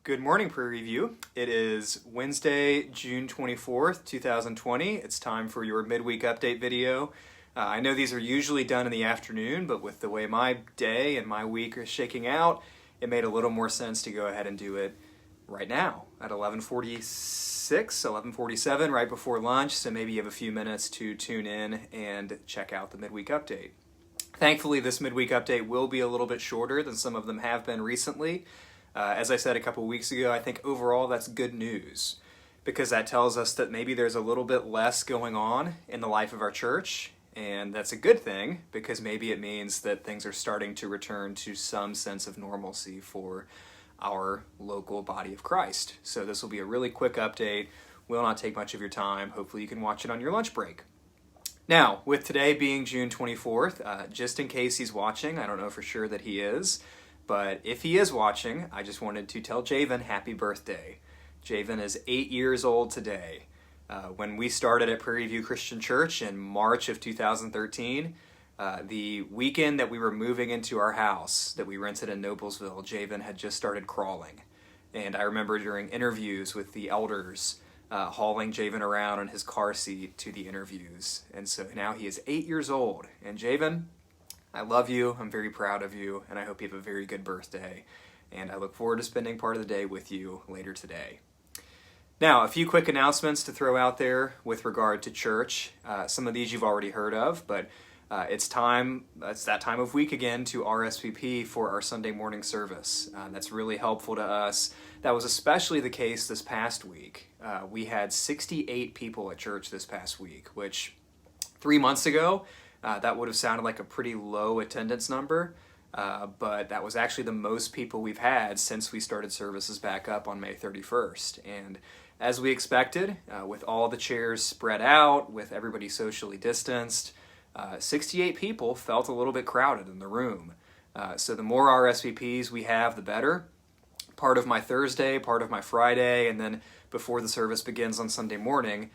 Good morning, Prairie View. It is Wednesday, June 24th, 2020. It's time for your midweek update video. I know these are usually done in the afternoon, but with the way my day and my week are shaking out, it made a little more sense to go ahead and do it right now at 11:46, 11:47, right before lunch, so maybe you have a few minutes to tune in and check out the midweek update. Thankfully, this midweek update will be a little bit shorter than some of them have been recently. As I said a couple weeks ago, I think overall that's good news because that tells us that maybe there's a little bit less going on in the life of our church, and that's a good thing because maybe it means that things are starting to return to some sense of normalcy for our local body of Christ. So this will be a really quick update, will not take much of your time. Hopefully you can watch it on your lunch break. Now, with today being June 24th, just in case he's watching, I don't know for sure that he is, but if he is watching, I just wanted to tell Javon happy birthday. Javon is 8 years old today. When we started at Prairie View Christian Church in March of 2013, the weekend that we were moving into our house that we rented in Noblesville, Javon had just started crawling. And I remember during interviews with the elders, hauling Javon around in his car seat to the interviews. And so now he is 8 years old. And Javon, I love you, I'm very proud of you, and I hope you have a very good birthday. And I look forward to spending part of the day with you later today. Now, a few quick announcements to throw out there with regard to church. Some of these you've already heard of, but it's that time of week again to RSVP for our Sunday morning service. That's really helpful to us. That was especially the case this past week. We had 68 people at church this past week, which 3 months ago, that would have sounded like a pretty low attendance number, but that was actually the most people we've had since we started services back up on May 31st. And as we expected, with all the chairs spread out, with everybody socially distanced, 68 people felt a little bit crowded in the room. So the more RSVPs we have, the better. Part of my Thursday, part of my Friday, and then before the service begins on Sunday morning,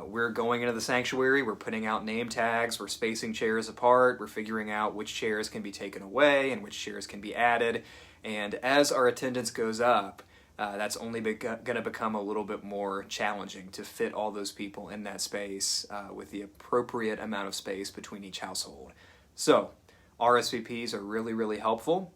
we're going into the sanctuary, we're putting out name tags, we're spacing chairs apart, we're figuring out which chairs can be taken away and which chairs can be added. And as our attendance goes up, that's only going to become a little bit more challenging to fit all those people in that space with the appropriate amount of space between each household. So RSVPs are really, really helpful.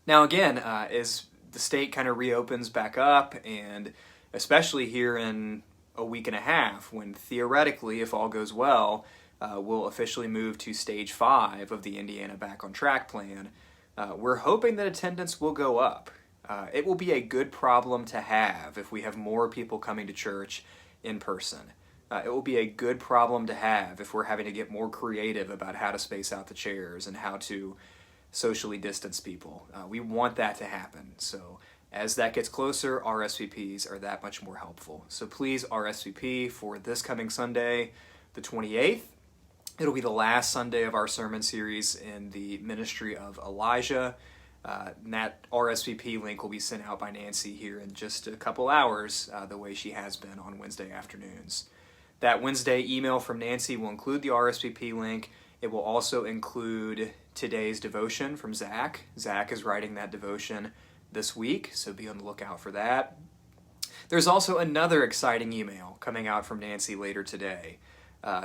Now again, as the state kind of reopens back up, and especially here in a week and a half, when theoretically, if all goes well, we'll officially move to stage 5 of the Indiana Back on Track plan, we're hoping that attendance will go up. It will be a good problem to have if we have more people coming to church in person. It will be a good problem to have if we're having to get more creative about how to space out the chairs and how to socially distance people. We want that to happen. So as that gets closer, RSVPs are that much more helpful. So please RSVP for this coming Sunday, the 28th. It'll be the last Sunday of our sermon series in the ministry of Elijah. And that RSVP link will be sent out by Nancy here in just a couple hours, the way she has been on Wednesday afternoons. That Wednesday email from Nancy will include the RSVP link. It will also include today's devotion from Zach. Zach is writing that devotion this week, so be on the lookout for that. There's also another exciting email coming out from Nancy later today.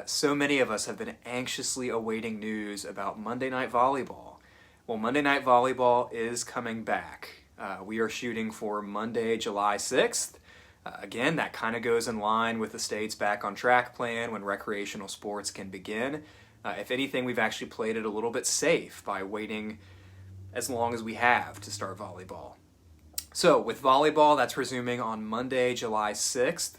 So many of us have been anxiously awaiting news about Monday Night Volleyball. Well, Monday Night Volleyball is coming back. We are shooting for Monday, July 6th. Again, that kind of goes in line with the state's Back on Track plan when recreational sports can begin. If anything, we've actually played it a little bit safe by waiting as long as we have to start volleyball. So with volleyball, that's resuming on Monday, July 6th.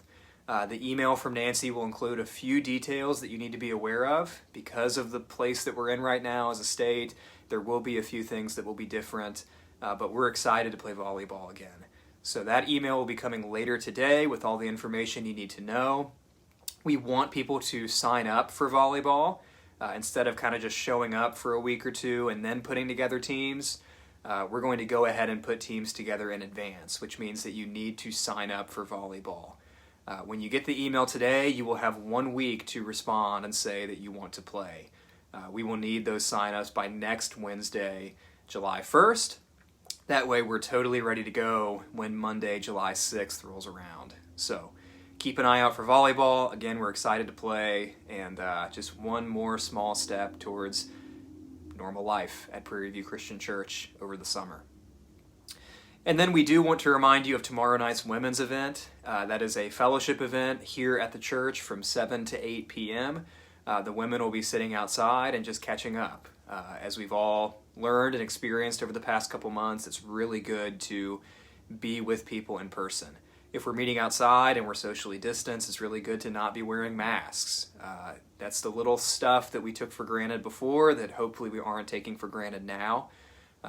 The email from Nancy will include a few details that you need to be aware of. Because of the place that we're in right now as a state, there will be a few things that will be different, but we're excited to play volleyball again. So that email will be coming later today with all the information you need to know. We want people to sign up for volleyball. Instead of kind of just showing up for a week or two and then putting together teams, we're going to go ahead and put teams together in advance, which means that you need to sign up for volleyball. When you get the email today, you will have 1 week to respond and say that you want to play. We will need those sign-ups by next Wednesday, July 1st. That way we're totally ready to go when Monday, July 6th rolls around. So keep an eye out for volleyball. Again, we're excited to play, and just one more small step towards normal life at Prairie View Christian Church over the summer. And then we do want to remind you of tomorrow night's women's event. That is a fellowship event here at the church from 7 to 8 p.m. The women will be sitting outside and just catching up. As we've all learned and experienced over the past couple months, it's really good to be with people in person. If we're meeting outside and we're socially distanced, it's really good to not be wearing masks. That's the little stuff that we took for granted before that hopefully we aren't taking for granted now.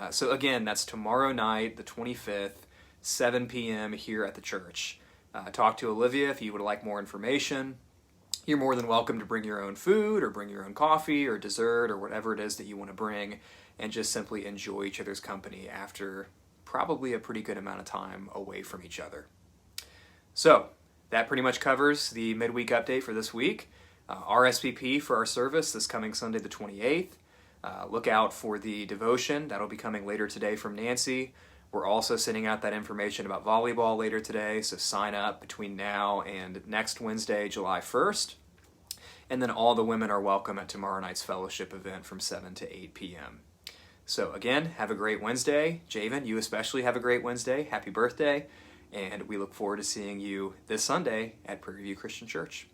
So again, that's tomorrow night, the 25th, 7 p.m. here at the church. Talk to Olivia if you would like more information. You're more than welcome to bring your own food or bring your own coffee or dessert or whatever it is that you want to bring, and just simply enjoy each other's company after probably a pretty good amount of time away from each other. So that pretty much covers the midweek update for this week. RSVP for our service this coming Sunday the 28th. Look out for the devotion. That'll be coming later today from Nancy. We're also sending out that information about volleyball later today, so sign up between now and next Wednesday, July 1st. And then all the women are welcome at tomorrow night's fellowship event from 7 to 8 p.m. So again, have a great Wednesday. Javon, you especially have a great Wednesday. Happy birthday. And we look forward to seeing you this Sunday at Prairie View Christian Church.